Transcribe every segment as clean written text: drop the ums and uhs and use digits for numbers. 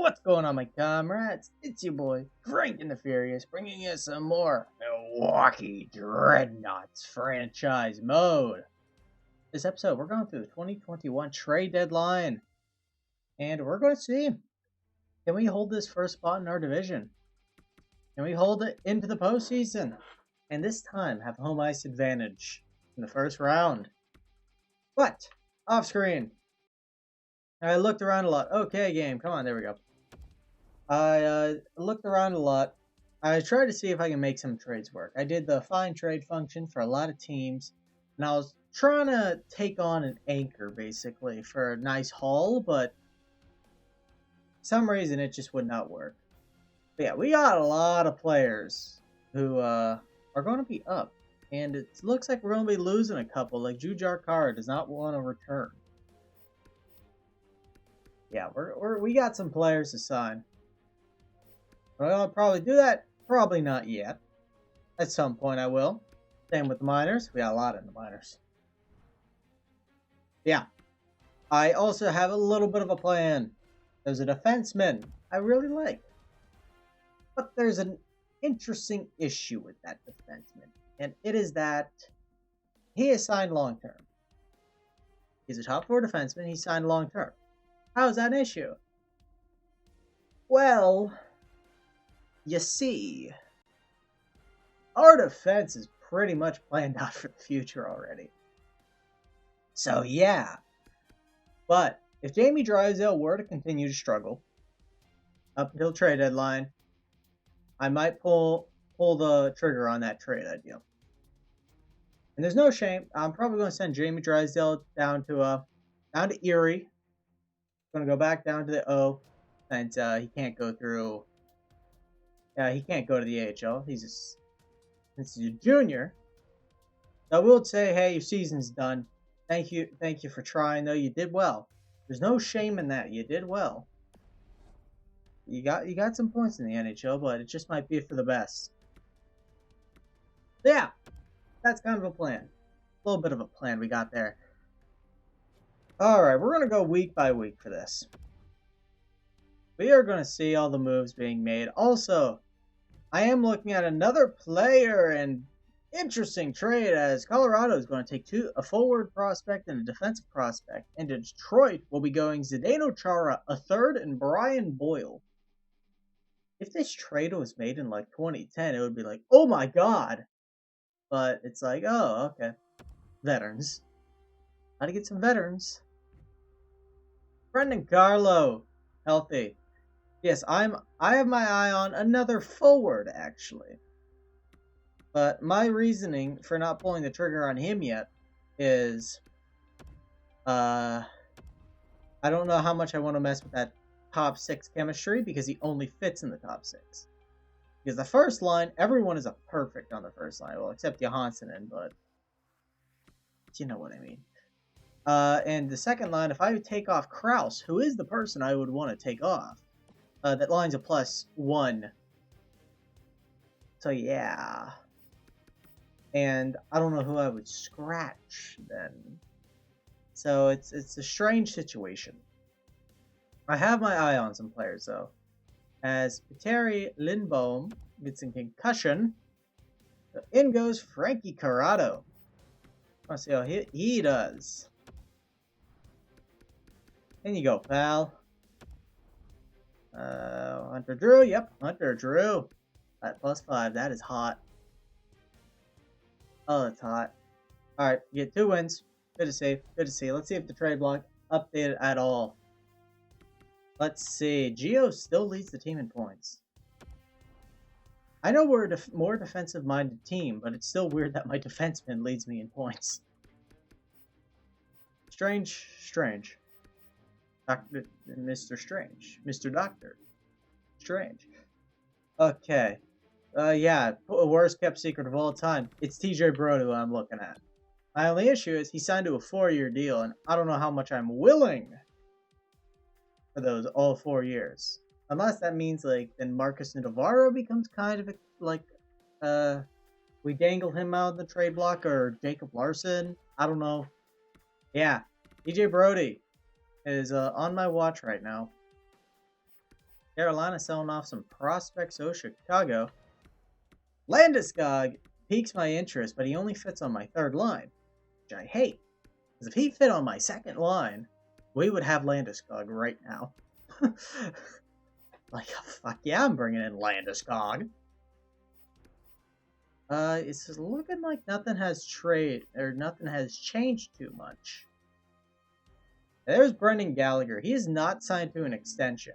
What's going on, my comrades? It's your boy, FrankandtheFurious, bringing you some more Milwaukee Dreadnoughts Franchise Mode. This episode, we're going through the 2021 trade deadline, and we're going to see, can we hold this first spot in our division? Can we hold it into the postseason? And this time, have home ice advantage in the first round. But, off screen, I looked around a lot. Okay, game, come on, there we go. I looked around a lot. I tried to see if I can make some trades work. I did the find trade function for a lot of teams, and I was trying to take on an anchor, basically, for a nice haul, but for some reason it just would not work. But yeah, we got a lot of players who are going to be up, and it looks like we're going to be losing a couple, like Giordano does not want to return. Yeah, we got some players to sign. Well, I'll probably do that. Probably not yet. At some point I will. Same with the minors. We got a lot in the minors. Yeah. I also have a little bit of a plan. There's a defenseman I really like. But there's an interesting issue with that defenseman. And it is that he is signed long-term. He's a top 4 defenseman. He's signed long-term. How is that an issue? Well, you see, our defense is pretty much planned out for the future already. So yeah. But if Jamie Drysdale were to continue to struggle up until trade deadline, I might pull the trigger on that trade idea. And there's no shame. I'm probably going to send Jamie Drysdale down to Erie. Going to go back down to the O, since he can't go through. He can't go to the AHL. Since he's a junior. So I will say, hey, your season's done. Thank you for trying, though. You did well. There's no shame in that. You did well. You got some points in the NHL, but it just might be for the best. Yeah, that's kind of a plan. A little bit of a plan we got there. All right, we're gonna go week by week for this. We are going to see all the moves being made. Also, I am looking at another player and interesting trade as Colorado is going to take a forward prospect and a defensive prospect. And Detroit will be going Zdeno Chara, a third, and Brian Boyle. If this trade was made in like 2010, it would be like, oh my god. But it's like, oh, okay. Veterans. Gotta get some veterans. Brendan Carlo, healthy. Yes, I have my eye on another forward, actually. But my reasoning for not pulling the trigger on him yet is, I don't know how much I want to mess with that top 6 chemistry because he only fits in the top 6. Because the first line, everyone is a perfect on the first line. Well, except Johansson, but you know what I mean. And the second line, if I would take off Kraus, who is the person I would want to take off, that line's a +1. So yeah. And I don't know who I would scratch then. So it's a strange situation. I have my eye on some players though. As Petteri Lindbohm gets a concussion, so in goes Frankie Corrado. Let's see how he does. In you go, pal. Hunter Drew, yep, Hunter Drew. At +5, that is hot. Oh, that's hot. Alright, you get 2 wins. Good to see. Good to see. Let's see if the trade block updated at all. Let's see. Gio still leads the team in points. I know we're a more defensive-minded team, but it's still weird that my defenseman leads me in points. Strange. Mr. Strange. Mr. Doctor. Strange. Okay. Yeah, worst kept secret of all time. It's TJ Brody who I'm looking at. My only issue is he signed to a 4-year deal, and I don't know how much I'm willing for those all 4 years. Unless that means, like, then Marcus Navarro becomes kind of we dangle him out of the trade block, or Jacob Larson. I don't know. Yeah, TJ Brody is on my watch right now. Carolina selling off some prospects. So Chicago. Landeskog piques my interest, but he only fits on my third line, which I hate. Because if he fit on my second line, we would have Landeskog right now. Like, fuck yeah, I'm bringing in Landeskog. It's looking like nothing has changed too much. There's Brendan Gallagher. He is not signed to an extension.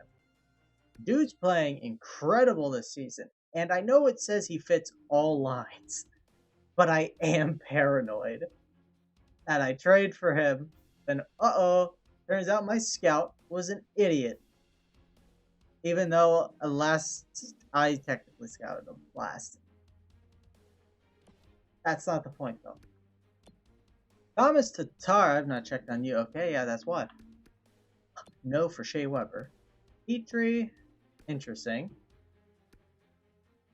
Dude's playing incredible this season. And I know it says he fits all lines. But I am paranoid that I trade for him. Then, turns out my scout was an idiot. Even though I technically scouted him last. That's not the point, though. Thomas Tatar, I've not checked on you. Okay, yeah, that's why. No for Shea Weber. Petrie, interesting.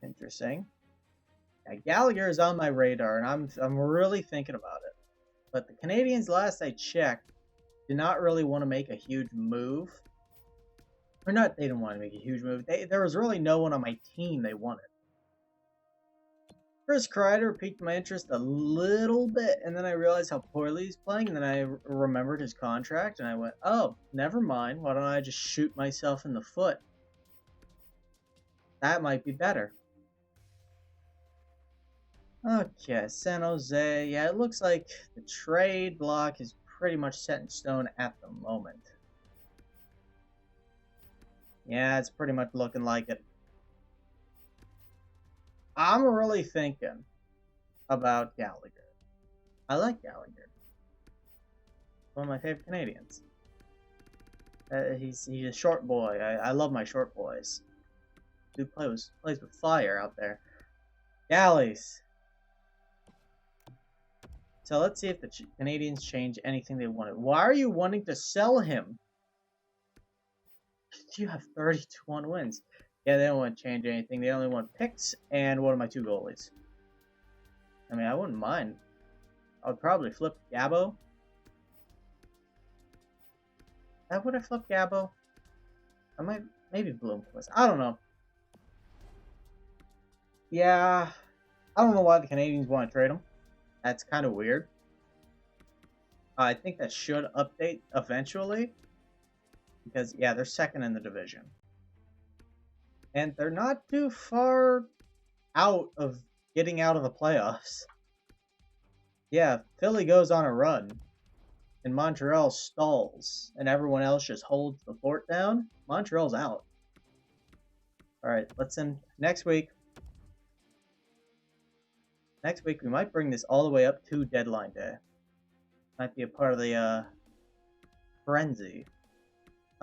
Yeah, Gallagher is on my radar, and I'm really thinking about it. But the Canadians, last I checked, did not really want to make a huge move. Or not, they didn't want to make a huge move. There was really no one on my team they wanted. Chris Kreider piqued my interest a little bit, and then I realized how poorly he's playing, and then I remembered his contract, and I went, oh, never mind. Why don't I just shoot myself in the foot? That might be better. Okay, San Jose. Yeah, it looks like the trade block is pretty much set in stone at the moment. Yeah, it's pretty much looking like it. I'm really thinking about Gallagher. I like Gallagher. One of my favorite Canadians. He's a short boy. I love my short boys. Dude plays with fire out there. Galleys. So let's see if the Canadians change anything they wanted. Why are you wanting to sell him? You have 31 wins. Yeah, they don't want to change anything. They only want picks and one of my 2 goalies. I mean, I wouldn't mind. I would probably flip Gabo. Would I flip Gabo? I might, maybe Bloomquist. I don't know. Yeah, I don't know why the Canadians want to trade him. That's kind of weird. I think that should update eventually. Because, yeah, they're second in the division. And they're not too far out of getting out of the playoffs. Yeah, Philly goes on a run. And Montreal stalls. And everyone else just holds the fort down. Montreal's out. Alright, let's end next week. Next week, we might bring this all the way up to deadline day. Might be a part of the, frenzy.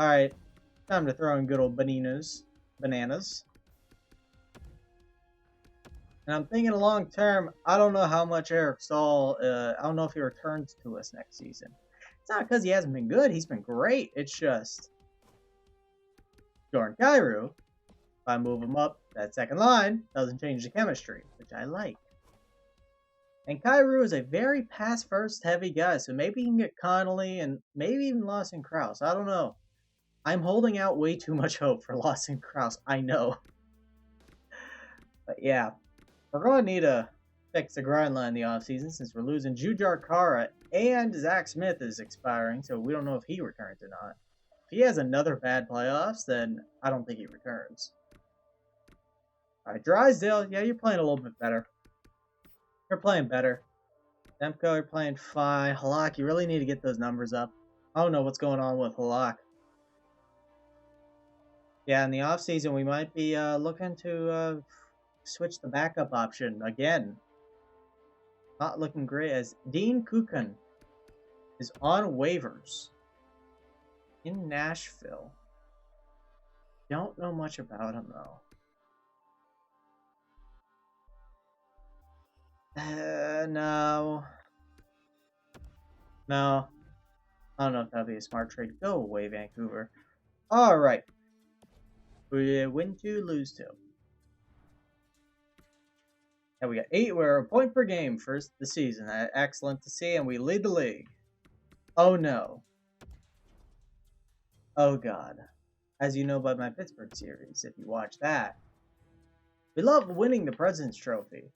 Alright, time to throw in good old bananas. And I'm thinking long term, I don't know how much Eric Staal, I don't know if he returns to us next season. It's not because he hasn't been good, he's been great. It's just, Jordan Kyrou, if I move him up that second line, doesn't change the chemistry, which I like. And Kyrou is a very pass-first heavy guy, so maybe he can get Connolly and maybe even Lawson Krause. I don't know. I'm holding out way too much hope for Lawson Krause, I know. But yeah, we're going to need to fix the grind line in the offseason since we're losing Jujar Kara and Zach Smith is expiring, so we don't know if he returns or not. If he has another bad playoffs, then I don't think he returns. Alright, Drysdale, yeah, you're playing a little bit better. You're playing better. Demko, you're playing fine. Halak, you really need to get those numbers up. I don't know what's going on with Halak. Yeah, in the offseason, we might be looking to switch the backup option again. Not looking great as Dean Kukan is on waivers in Nashville. Don't know much about him, though. No. No. I don't know if that'd be a smart trade. Go away, Vancouver. Alright. We win 2, lose 2. And we got 8. We're a point per game for the season. Excellent to see, and we lead the league. Oh no. Oh god. as you know by my Pittsburgh series, if you watch that. We love winning the President's Trophy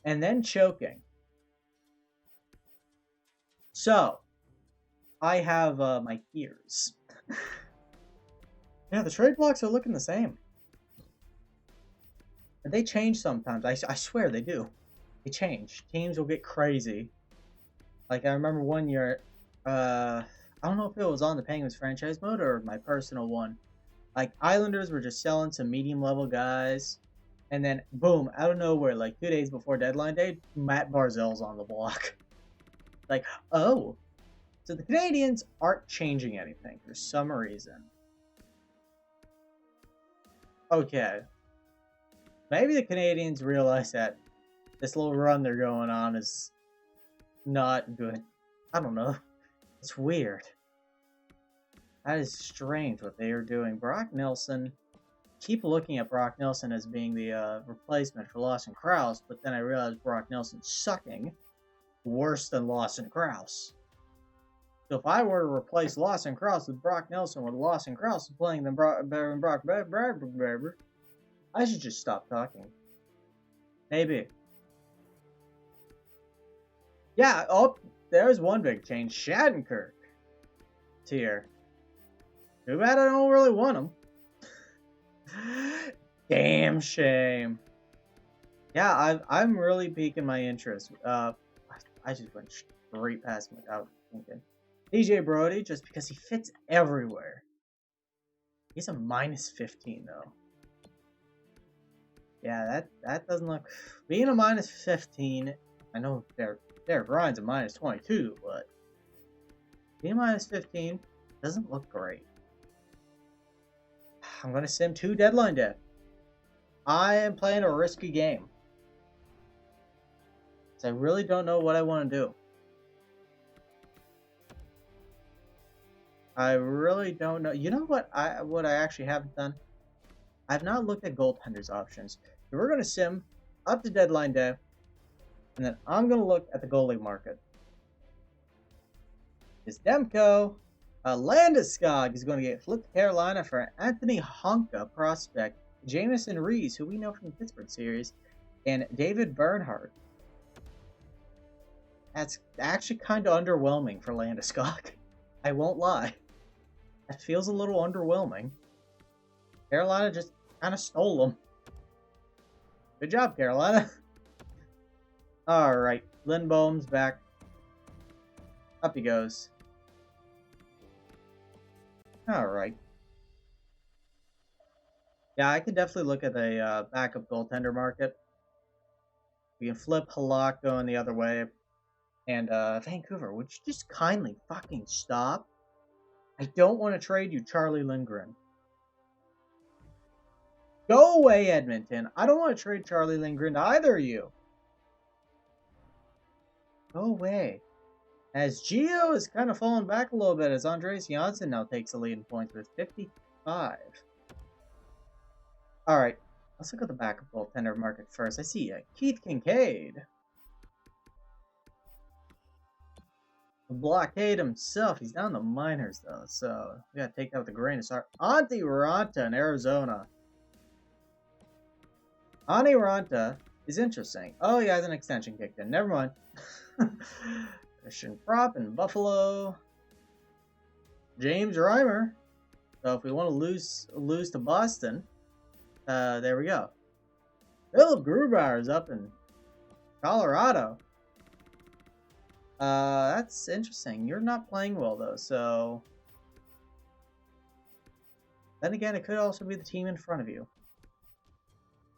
and then choking. So, I have my fears. Yeah, the trade blocks are looking the same. They change sometimes. I swear they do. They change. Teams will get crazy. Like, I remember one year, I don't know if it was on the Penguins franchise mode or my personal one. Like, Islanders were just selling some medium-level guys. And then, boom, out of nowhere, like 2 days before deadline day, Matt Barzal's on the block. Like, oh. So the Canadians aren't changing anything for some reason. Okay. Maybe the Canadians realize that this little run they're going on is not good. I don't know. It's weird. That is strange what they are doing. Brock Nelson. Keep looking at Brock Nelson as being the replacement for Lawson Krause, but then I realized Brock Nelson's sucking worse than Lawson Krause. So if I were to replace Lawson Krause with Brock Nelson, with Lawson Krause playing them better than Brock Beber, I should just stop talking. Maybe. Yeah, oh, there's one big change. Shattenkirk. Tier. Too bad I don't really want him. Damn shame. Yeah, I'm really piquing my interest. I just went straight past him without thinking. DJ Brody, just because he fits everywhere. He's a -15 though. Yeah, that doesn't look. Being a -15, I know Derek Ryan's a -22, but being -15 doesn't look great. I'm gonna sim 2 deadline day. I am playing a risky game. So I really don't know what I want to do. I really don't know. You know what I actually haven't done? I've not looked at goaltenders options. So we're gonna sim up to deadline day, and then I'm gonna look at the goalie market. Is Demko, Landeskog is going to get flipped to Carolina for Anthony Honka prospect, Jamison Rees, who we know from the Pittsburgh series, and David Bernhardt. That's actually kind of underwhelming for Landeskog. I won't lie. That feels a little underwhelming. Carolina just kind of stole them. Good job, Carolina. Alright, Lindbohm's back. Up he goes. Alright. Yeah, I could definitely look at the backup goaltender market. We can flip Halak going the other way. And Vancouver, would you just kindly fucking stop? I don't want to trade you Charlie Lindgren. Go away, Edmonton. I don't want to trade Charlie Lindgren to either of you. Go away. As Gio is kind of falling back a little bit as Andreas Janssen now takes the lead in points with 55. Alright, let's look at the backup goaltender market first. I see Keith Kincaid. The blockade himself. He's down the minors though, so we gotta take that with a grain of salt. Antti Raanta in Arizona. Antti Raanta is interesting. Oh, he has an extension kicked in. Never mind. Christian Prop in Buffalo. James Reimer. So if we want to lose to Boston, there we go. Philip Grubauer is up in Colorado. That's interesting. You're not playing well though, so then again, it could also be the team in front of you.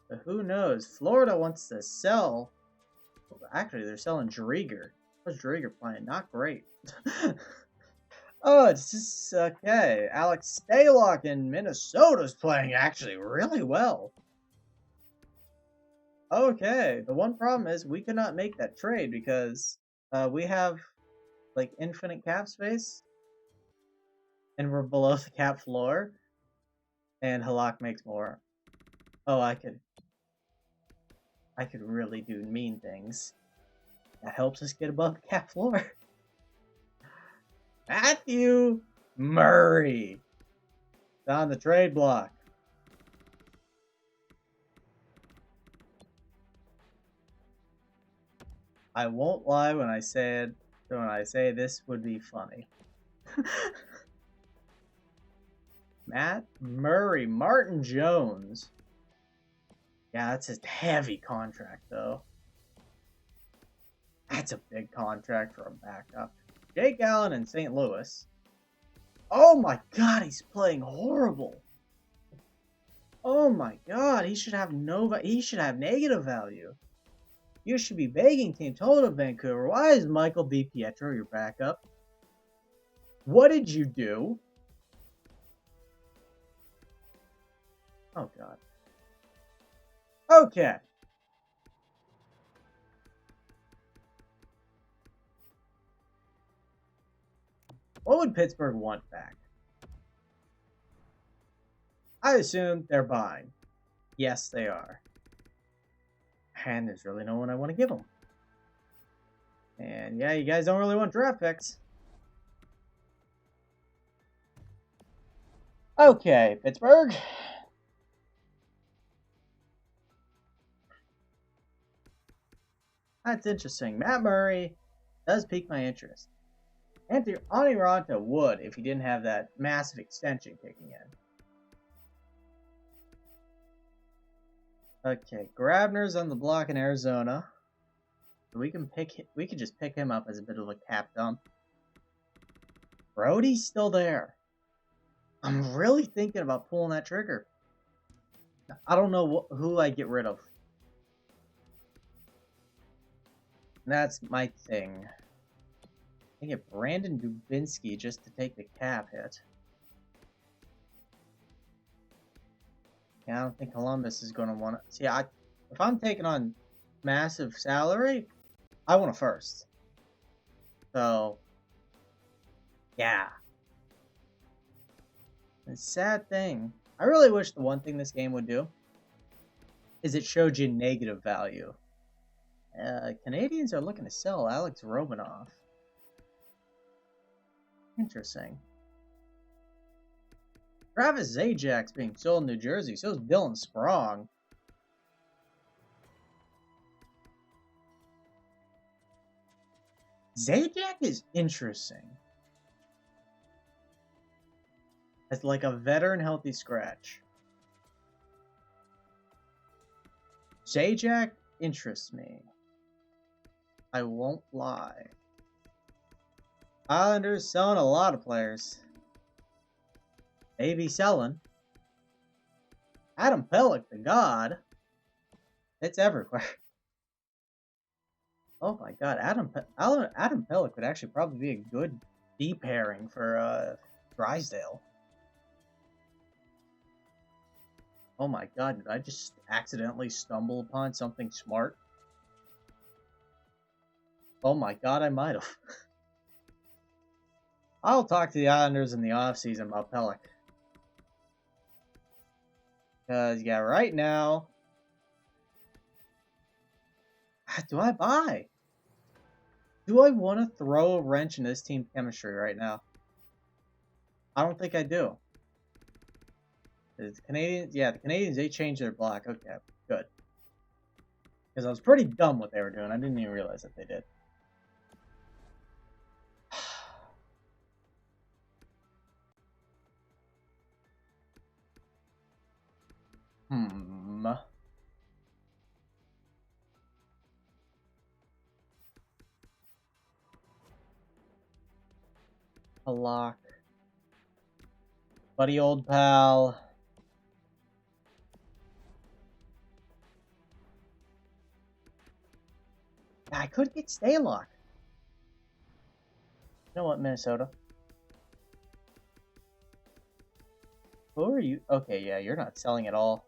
But who knows? Florida wants to sell. Actually, they're selling Drieger. How's Drieger playing? Not great. Oh, it's just okay. Alex Stalock in Minnesota's playing actually really well. Okay, the one problem is we could not make that trade because we have like infinite cap space and we're below the cap floor and Halak makes more. Oh, I could really do mean things. That helps us get above the cap floor. Matthew Murray. It's on the trade block. I won't lie when I say this would be funny. Matt Murray, Martin Jones. Yeah, that's a heavy contract, though. That's a big contract for a backup. Jake Allen in St. Louis. Oh my god, he's playing horrible. Oh my god, he should have negative value. You should be begging Team Total Vancouver. Why is Michael DiPietro your backup? What did you do? Oh god. Okay. What would Pittsburgh want back? I assume they're buying. Yes, they are. And there's really no one I want to give them. And yeah, you guys don't really want draft picks. Okay, Pittsburgh. That's interesting. Matt Murray does pique my interest. Anthony Ranta would if he didn't have that massive extension kicking in. Okay, Grabner's on the block in Arizona. We can just pick him up as a bit of a cap dump. Brody's still there. I'm really thinking about pulling that trigger. I don't know who I get rid of. That's my thing. I get Brandon Dubinsky just to take the cap hit. Yeah, I don't think Columbus is going to want to... See, if I'm taking on massive salary, I want a first. So, yeah. The sad thing, I really wish the one thing this game would do is it showed you negative value. Canadians are looking to sell Alex Romanoff. Interesting. Travis Zajak's being sold in New Jersey. So is Dylan Sprong. Zajac is interesting. As like a veteran healthy scratch. Zajac interests me. I won't lie. Islanders selling a lot of players. Maybe selling. Adam Pelech, the god. It's everywhere. Oh my god, Adam Pelech would actually probably be a good D pairing for Drysdale. Oh my god, did I just accidentally stumble upon something smart? Oh my god, I might have. I'll talk to the Islanders in the offseason about Pelech. Because, yeah, right now... Do I buy? Do I want to throw a wrench in this team chemistry right now? I don't think I do. The Canadians, yeah, the Canadians, they changed their block. Okay, good. Because I was pretty dumb what they were doing. I didn't even realize that they did. A lock. Buddy old pal. I could get Staylock. You know what, Minnesota? Who are you? Okay, yeah, you're not selling at all.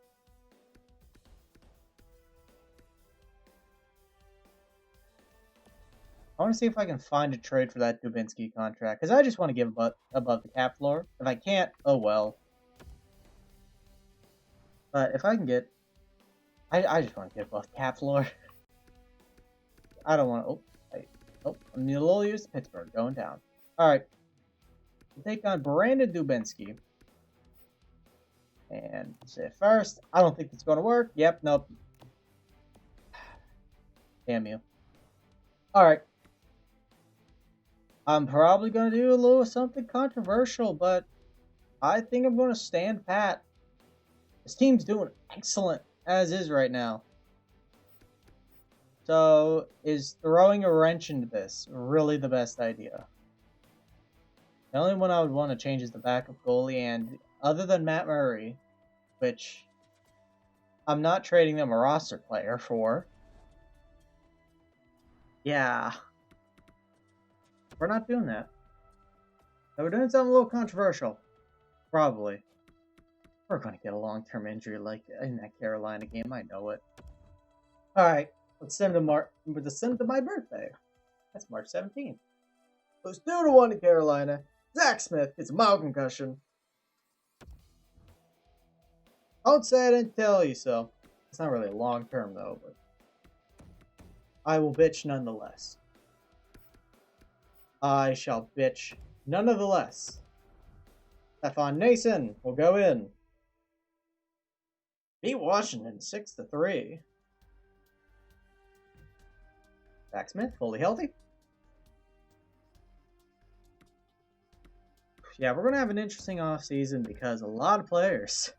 I want to see if I can find a trade for that Dubinsky contract. Because I just want to give above the cap floor. If I can't, oh well. But if I can get... I just want to get above the cap floor. I don't want to... I'm a little used to Pittsburgh. Going down. Alright. We'll take on Brandon Dubinsky. And say first. I don't think it's going to work. Yep, nope. Damn you. Alright. I'm probably going to do a little something controversial, but I think I'm going to stand pat. This team's doing excellent as is right now. So, is throwing a wrench into this really the best idea? The only one I would want to change is the backup goalie, and other than Matt Murray, which I'm not trading them a roster player for. Yeah. We're not doing that. So we're doing something a little controversial. Probably. We're going to get a long-term injury like in that Carolina game. I know it. Alright. Let's send to my birthday. That's March 17th. It was 2-1 in Carolina. Zach Smith gets a mild concussion. Don't say I didn't tell you so. It's not really long-term though, but I will bitch nonetheless. I shall bitch nonetheless. Stefan Nason will go in. Beat Washington 6-3. Zach Smith, fully healthy. Yeah, we're going to have an interesting offseason because a lot of players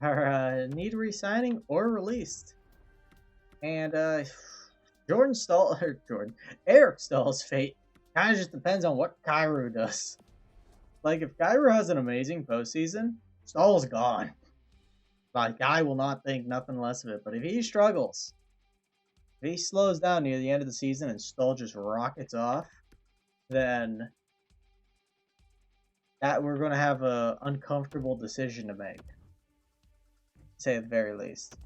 are need re-signing or released. And Eric Stahl's fate kind of just depends on what Kyrou does. Like, if Kyrou has an amazing postseason, Stahl's gone. Like, I will not think nothing less of it. But if he struggles, if he slows down near the end of the season and Stahl just rockets off, then that we're going to have an uncomfortable decision to make. Say at the very least.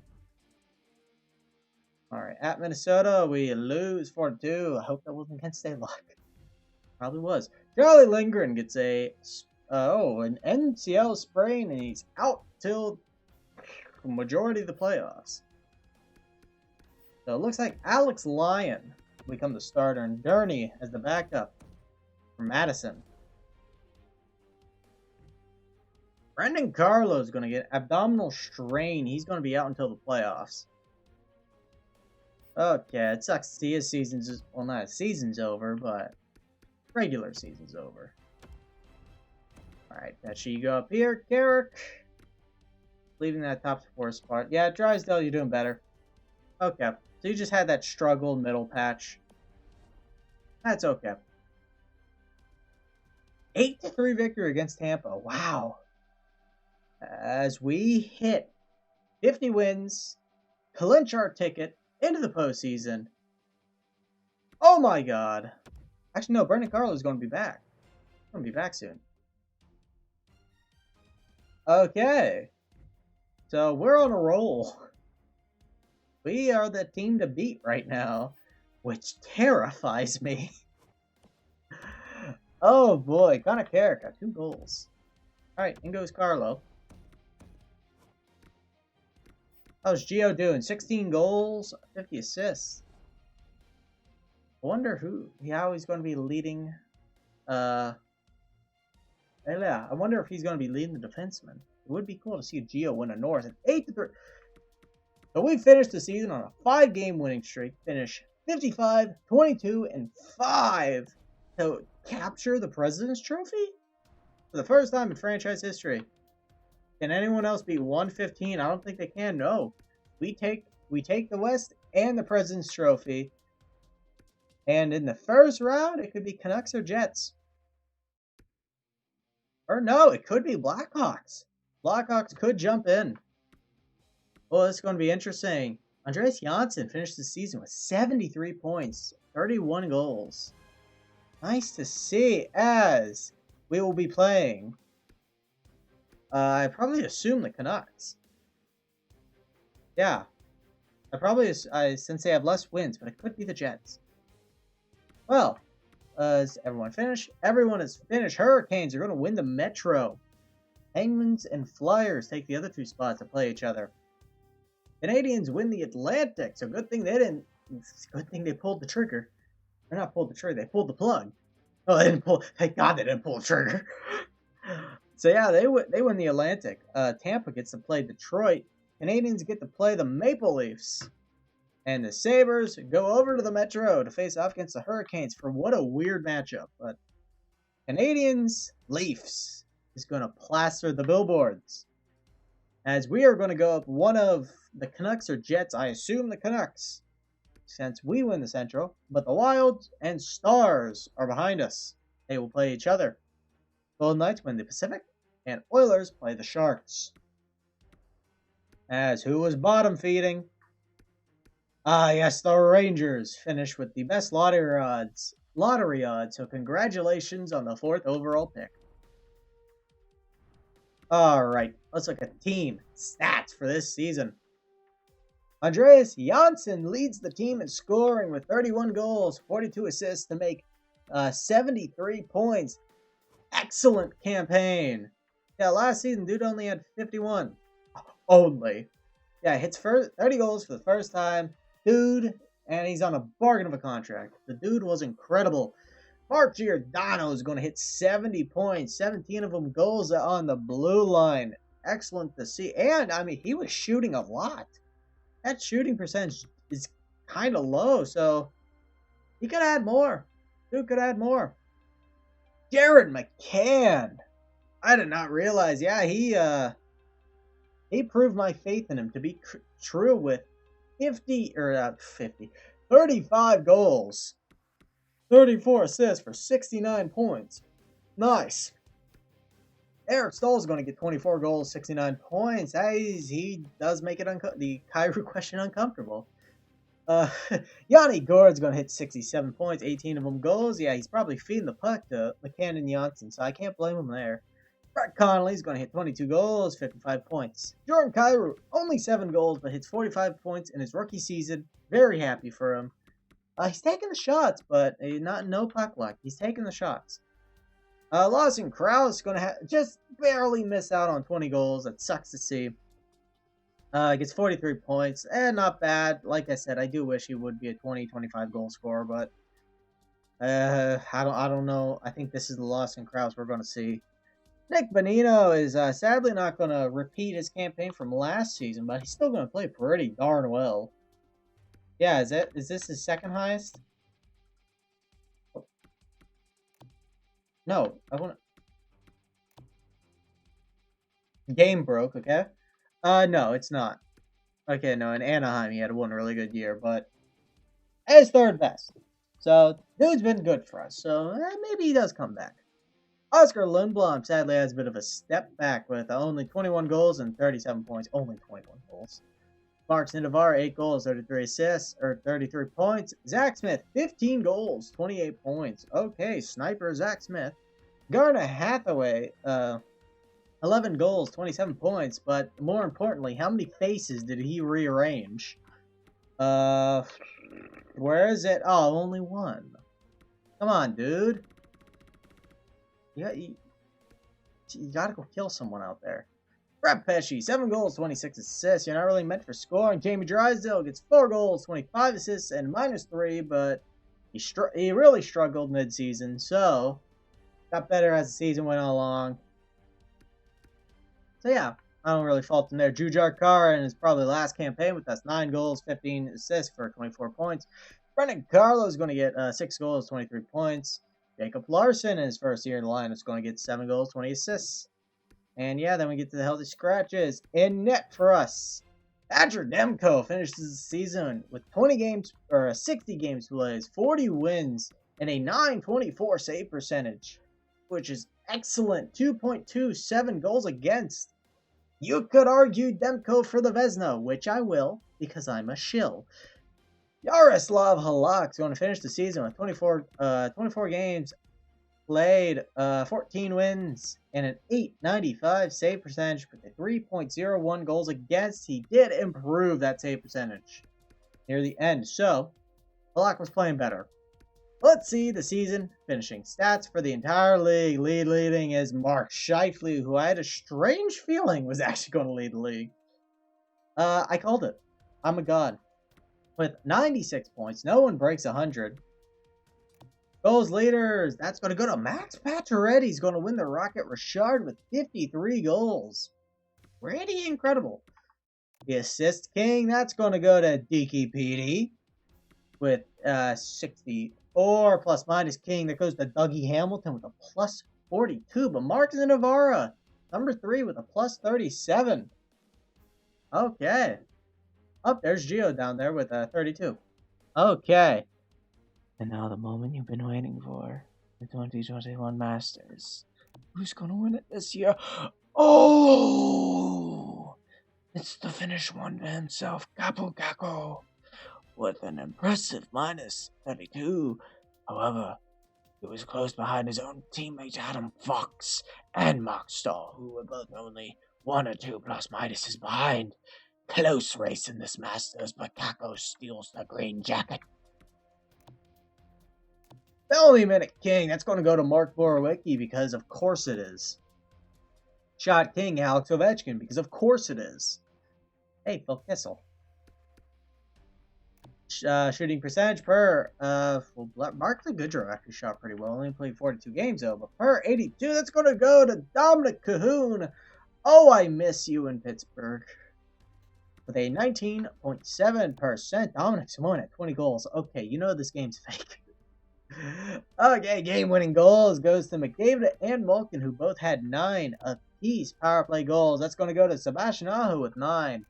Alright, at Minnesota, we lose 4-2. I hope that wasn't Kent State luck. Probably was. Charlie Lindgren gets an MCL sprain, and he's out till the majority of the playoffs. So it looks like Alex Lyon will become the starter, and Durney as the backup for Madison. Brendan Carlo is going to get abdominal strain. He's going to be out until the playoffs. Okay, it sucks to see his season's... Well, not his season's over, but regular season's over. Alright, that you go up here. Carrick. Leaving that top 4 spot. Yeah, Drysdale, you're doing better. Okay, so you just had that struggle middle patch. That's okay. 8-3 victory against Tampa. Wow. As we hit 50 wins, clinch our ticket into the postseason. Oh my god. Actually, no, Brendan Carlo is going to be back. He's going to be back soon. Okay. So we're on a roll. We are the team to beat right now, which terrifies me. Oh boy, Connor Carrick got 2 goals. Alright, in goes Carlo. How's Gio doing? 16 goals, 50 assists. I wonder how he's going to be leading. Yeah, I wonder if he's going to be leading the defenseman. It would be cool to see Gio win a Norris at 8-3. So we finished the season on a 5-game winning streak. Finish 55, 22, and 5 to capture the President's Trophy for the first time in franchise history. Can anyone else beat 115? I don't think they can. No, we take the West and the President's Trophy. And in the first round, it could be Canucks or Jets. Or no, it could be Blackhawks. Blackhawks could jump in. Well, it's going to be interesting. Andreas Janssen finished the season with 73 points, 31 goals. Nice to see, as we will be playing. I probably assume the Canucks. Yeah. Since they have less wins, but it could be the Jets. Well, is everyone finished? Everyone is finished. Hurricanes are going to win the Metro. Penguins and Flyers take the other 2 spots to play each other. Canadians win the Atlantic, so good thing they didn't. Good thing they pulled the trigger. Or not pulled the trigger, they pulled the plug. Oh, they didn't pull. Thank God they didn't pull the trigger. So yeah, they win the Atlantic. Tampa gets to play Detroit. Canadians get to play the Maple Leafs. And the Sabres go over to the Metro to face off against the Hurricanes for what a weird matchup. But Canadians, Leafs is going to plaster the billboards. As we are going to go up one of the Canucks or Jets. I assume the Canucks, since we win the Central. But the Wild and Stars are behind us. They will play each other. Golden Knights win the Pacific, and Oilers play the Sharks. As who was bottom feeding? Ah, yes, the Rangers finished with the best lottery odds. So congratulations on the 4th overall pick. Alright, let's look at team stats for this season. Andreas Janssen leads the team in scoring with 31 goals, 42 assists to make 73 points. Excellent campaign. Yeah, last season, dude only had 51. Only. Yeah, hits 30 goals for the first time. Dude, and he's on a bargain of a contract. The dude was incredible. Mark Giordano is going to hit 70 points. 17 of them goals on the blue line. Excellent to see. And, I mean, he was shooting a lot. That shooting percentage is kind of low, so he could add more. Dude could add more. Jared McCann. I did not realize. Yeah, he proved my faith in him to be true with 35 goals, 34 assists for 69 points. Nice. Eric Staal is going to get 24 goals, 69 points. He does make it the Kyrie question uncomfortable. Yanni Gord's going to hit 67 points, 18 of them goals. Yeah, he's probably feeding the puck to McCann and Janssen, so I can't blame him there. Brett Connolly's going to hit 22 goals, 55 points. Jordan Kyrou, only 7 goals, but hits 45 points in his rookie season. Very happy for him. He's taking the shots, but no puck luck. He's taking the shots. Lawson Krause is going to just barely miss out on 20 goals. That sucks to see. Gets 43 points. Not bad. Like I said, I do wish he would be a 20-25 goal scorer, but I don't know. I think this is the Lawson Krause we're going to see. Nick Bonino is sadly not going to repeat his campaign from last season, but he's still going to play pretty darn well. Yeah, is this his second highest? Oh. No, I want to... Game broke, okay? No, it's not. Okay, no, in Anaheim he had one really good year, but as third best. So, dude's been good for us, so maybe he does come back. Oscar Lindblom sadly has a bit of a step back with only 21 goals and 37 points. Only 21 goals. Mark Sandoval, 8 goals, 33 assists, or 33 points. Zach Smith, 15 goals, 28 points. Okay, sniper Zach Smith. Garner Hathaway, 11 goals, 27 points. But more importantly, how many faces did he rearrange? Where is it? Oh, only one. Come on, dude. You gotta go kill someone out there. Brett Pesce, 7 goals, 26 assists. You're not really meant for scoring. Jamie Drysdale gets 4 goals, 25 assists, and -3, but he really struggled mid-season, so got better as the season went along. So yeah, I don't really fault him there. Jujar Kara in his probably last campaign with us, 9 goals, 15 assists for 24 points. Brendan Carlo is going to get 6 goals, 23 points. Jacob Larson in his first year in the line is going to get 7 goals, 20 assists. And yeah, then we get to the healthy scratches. In net for us, Andrew Demko finishes the season with 60 games played, 40 wins, and a .924 save percentage, which is excellent. 2.27 goals against. You could argue Demko for the Vezina, which I will, because I'm a shill. Yaroslav Halak is going to finish the season with 24 games played, 14 wins, and an .895 save percentage with a 3.01 goals against. He did improve that save percentage near the end, so Halak was playing better. Let's see the season finishing stats for the entire league. Leading is Mark Scheifele, who I had a strange feeling was actually going to lead the league. I called it. I'm a god. With 96 points, no one breaks 100. Goals leaders. That's going to go to Max Pacioretty. He's going to win the Rocket Richard with 53 goals. Pretty incredible. The assist king. That's going to go to Deaky Petey with 64 plus minus king. That goes to Dougie Hamilton with a plus 42. But Marcus Navarra, number 3 with a plus 37. Okay. Oh, there's Gio down there with 32. Okay. And now the moment you've been waiting for, the 2021 Masters. Who's going to win it this year? Oh! It's the Finnish wonder himself, Capo Kakko, with an impressive minus 32. However, he was close behind his own teammates Adam Fox and Mark Stahl, who were both only 1 or 2 plus minuses behind. Close race in this Masters, but Kakko steals the green jacket. Penalty minute king. That's going to go to Mark Borowiecki because of course it is. Shot king Alex Ovechkin because of course it is. Hey, Phil Kessel. Shooting percentage per Barclay Goodrow actually shot pretty well. Only played 42 games though, but per 82, that's going to go to Dominic Cahoon. Oh, I miss you in Pittsburgh. With a 19.7%. Dominic Simone at 20 goals. Okay, you know this game's fake. Okay, game-winning goals goes to McDavid and Malkin, who both had 9 apiece power play goals. That's going to go to Sebastian Aho with 9.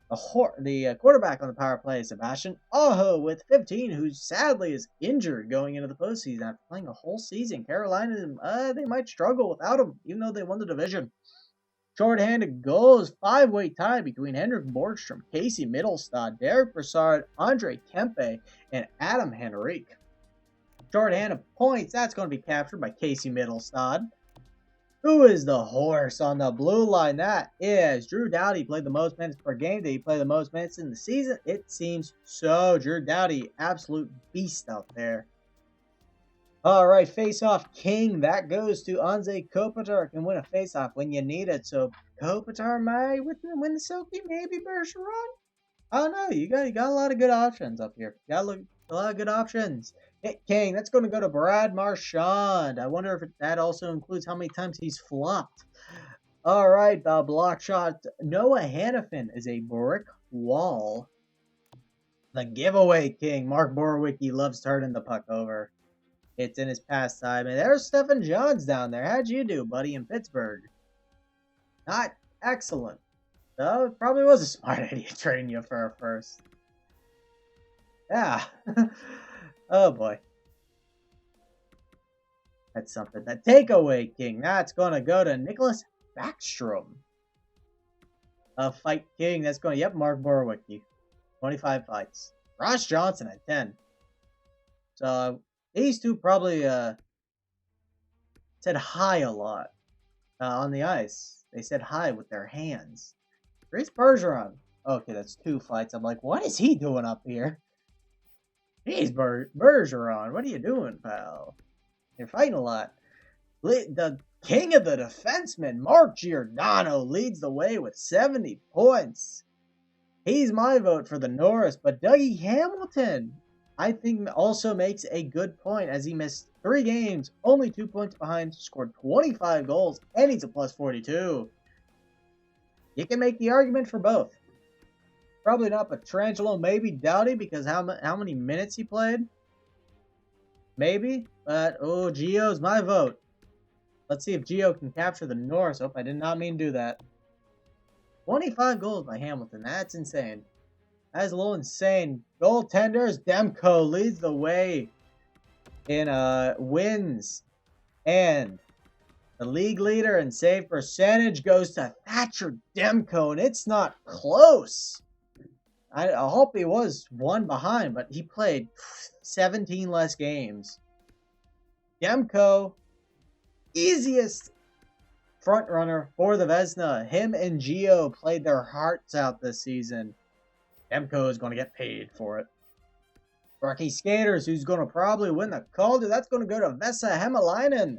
The quarterback on the power play is Sebastian Aho with 15, who sadly is injured going into the postseason after playing a whole season. Carolina, they might struggle without him, even though they won the division. Short-handed goals, 5-way tie between Henrik Borgstrom, Casey Mittelstadt, Derek Brassard, Andre Kempe, and Adam Henrique. Short-handed points, that's going to be captured by Casey Mittelstadt. Who is the horse on the blue line? That is Drew Doughty. Played the most minutes per game. Did he play the most minutes in the season? It seems so. Drew Doughty, absolute beast out there. All right, face-off king. That goes to Anze Kopitar. Can win a face-off when you need it. So Kopitar might win the Selkie. Maybe Bergeron. I don't know. You got a lot of good options up here. You got a lot of good options. Hit king. That's going to go to Brad Marchand. I wonder if that also includes how many times he's flopped. All right, the block shot. Noah Hannafin is a brick wall. The giveaway king. Mark Borowiecki loves turning the puck over. It's in his pastime. And there's Stephen Johns down there. How'd you do, buddy, in Pittsburgh? Not excellent. So it probably was a smart idea trading you for a first. Yeah. Oh boy. That's something. The takeaway king. That's going to go to Nicholas Backstrom. A fight king. That's going to, yep, Mark Borowiecki. 25 fights. Ross Johnson at 10. So these two probably said hi a lot on the ice. They said hi with their hands. Grace Bergeron. Okay, that's 2 fights. I'm like, what is he doing up here? Jeez, Bergeron, what are you doing, pal? You're fighting a lot. The king of the defensemen, Mark Giordano, leads the way with 70 points. He's my vote for the Norris, but Dougie Hamilton, I think, also makes a good point as he missed 3 games, only 2 points behind, scored 25 goals, and he's a plus 42. You can make the argument for both. Probably not Petrangelo, maybe Doughty, because how many minutes he played? Maybe, but oh, Gio's my vote. Let's see if Gio can capture the Norris. Oh, I did not mean to do that. 25 goals by Hamilton, that's insane. That is a little insane. Goaltenders, Demko leads the way in wins. And the league leader in save percentage goes to Thatcher Demko, and it's not close. I hope he was 1 behind, but he played 17 less games. Demko, easiest front runner for the Vezina. Him and Gio played their hearts out this season. Demko is going to get paid for it. Rookie skaters, who's going to probably win the Calder, that's going to go to Vesa Hämäläinen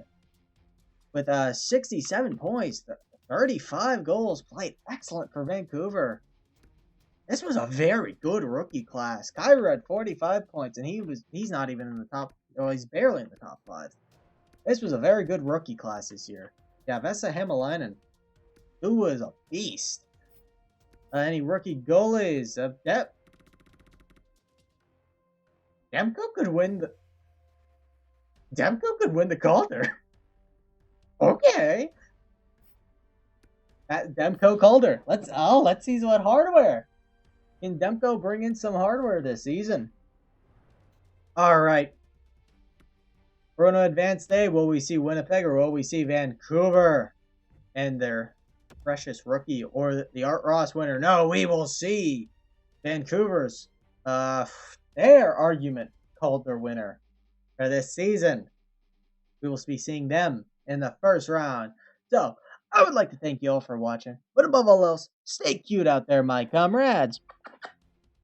with 67 points, 35 goals, played excellent for Vancouver. This was a very good rookie class. Kyra had 45 points, and he's not even in the top Well, he's barely in the top 5. This was a very good rookie class this year. Yeah, Vesa Hämäläinen, who was a beast. Any rookie goalies? Demko could win the Calder. Okay. That Demko Calder. Let's see what hardware. Can Demko bring in some hardware this season? All right. We're on an advanced day. Will we see Winnipeg or will we see Vancouver and their precious rookie or the Art Ross winner? No, we will see Vancouver's their argument called their winner for this season. We will be seeing them in the first round. So I would like to thank you all for watching. But above all else, stay cute out there, my comrades.